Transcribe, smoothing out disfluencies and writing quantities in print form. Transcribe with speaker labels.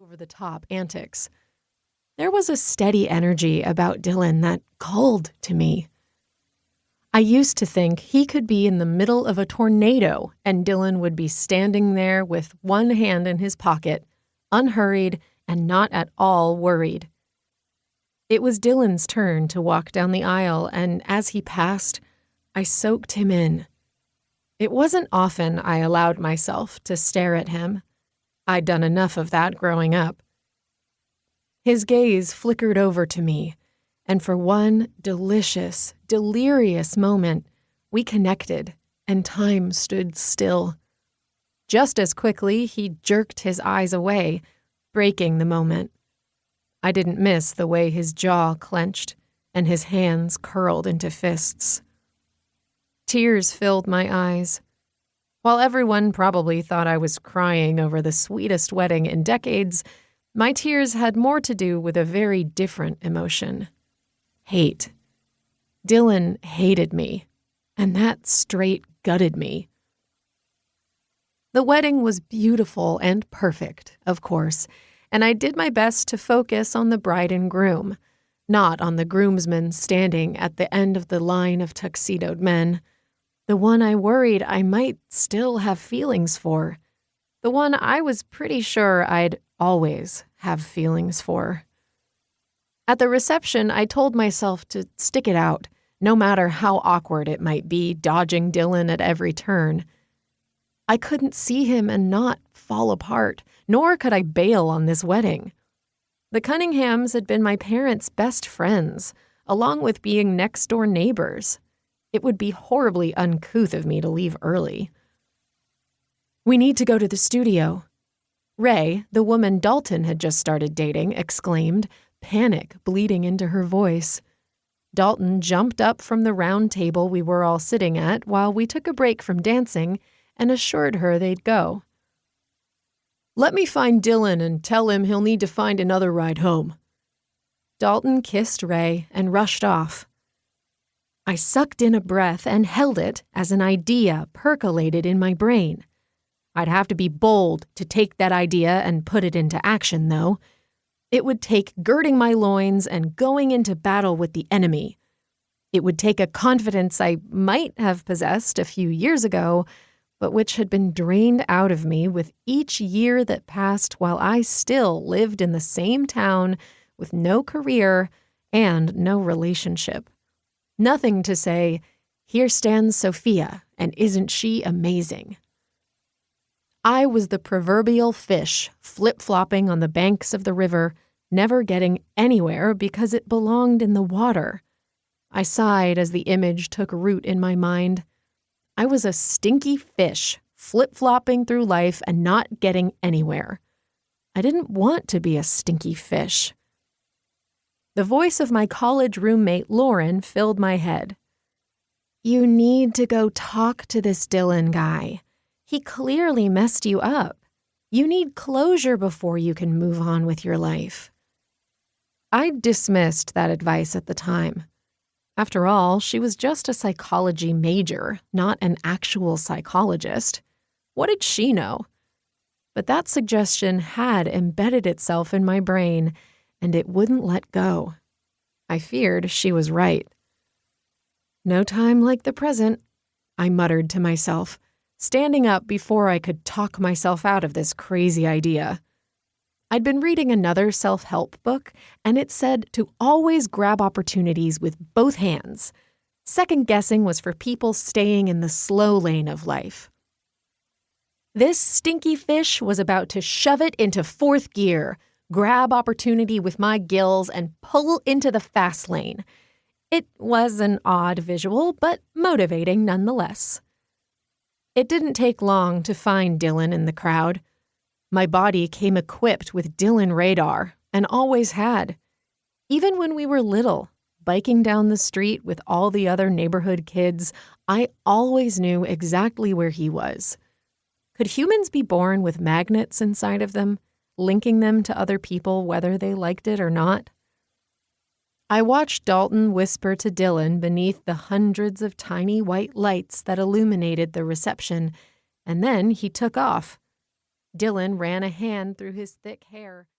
Speaker 1: over-the-top antics. There was a steady energy about Dillon that called to me. I used to think he could be in the middle of a tornado and Dillon would be standing there with one hand in his pocket, unhurried and not at all worried. It was Dillon's turn to walk down the aisle, and as he passed, I soaked him in. It wasn't often I allowed myself to stare at him. I'd done enough of that growing up. His gaze flickered over to me, and for one delicious, delirious moment, we connected, and time stood still. Just as quickly, he jerked his eyes away, breaking the moment. I didn't miss the way his jaw clenched and his hands curled into fists. Tears filled my eyes. While everyone probably thought I was crying over the sweetest wedding in decades, my tears had more to do with a very different emotion. Hate. Dillon hated me, and that straight gutted me. The wedding was beautiful and perfect, of course, and I did my best to focus on the bride and groom, not on the groomsmen standing at the end of the line of tuxedoed men, the one I worried I might still have feelings for, the one I was pretty sure I'd always have feelings for. At the reception, I told myself to stick it out, no matter how awkward it might be, dodging Dillon at every turn. I couldn't see him and not fall apart, nor could I bail on this wedding. The Cunninghams had been my parents' best friends, along with being next-door neighbors. It would be horribly uncouth of me to leave early. "We need to go to the studio," Ray, the woman Dalton had just started dating, exclaimed, panic bleeding into her voice. Dalton jumped up from the round table we were all sitting at while we took a break from dancing and assured her they'd go. "Let me find Dillon and tell him he'll need to find another ride home." Dalton kissed Ray and rushed off. I sucked in a breath and held it as an idea percolated in my brain. I'd have to be bold to take that idea and put it into action, though. It would take girding my loins and going into battle with the enemy. It would take a confidence I might have possessed a few years ago, but which had been drained out of me with each year that passed while I still lived in the same town with no career and no relationship. Nothing to say, "Here stands Sophia, and isn't she amazing?" I was the proverbial fish flip-flopping on the banks of the river, never getting anywhere because it belonged in the water. I sighed as the image took root in my mind. I was a stinky fish, flip-flopping through life and not getting anywhere. I didn't want to be a stinky fish. The voice of my college roommate Lauren filled my head. "You need to go talk to this Dillon guy. He clearly messed you up. You need closure before you can move on with your life." I dismissed that advice at the time. After all, she was just a psychology major, not an actual psychologist. What did she know? But that suggestion had embedded itself in my brain, and it wouldn't let go. I feared she was right. "No time like the present," I muttered to myself, standing up before I could talk myself out of this crazy idea. I'd been reading another self-help book, and it said to always grab opportunities with both hands. Second-guessing was for people staying in the slow lane of life. This stinky fish was about to shove it into fourth gear, grab opportunity with my gills, and pull into the fast lane. It was an odd visual, but motivating nonetheless. It didn't take long to find Dillon in the crowd. My body came equipped with Dillon radar, and always had. Even when we were little, biking down the street with all the other neighborhood kids, I always knew exactly where he was. Could humans be born with magnets inside of them, linking them to other people whether they liked it or not? I watched Dalton whisper to Dillon beneath the hundreds of tiny white lights that illuminated the reception, and then he took off. Dillon ran a hand through his thick hair.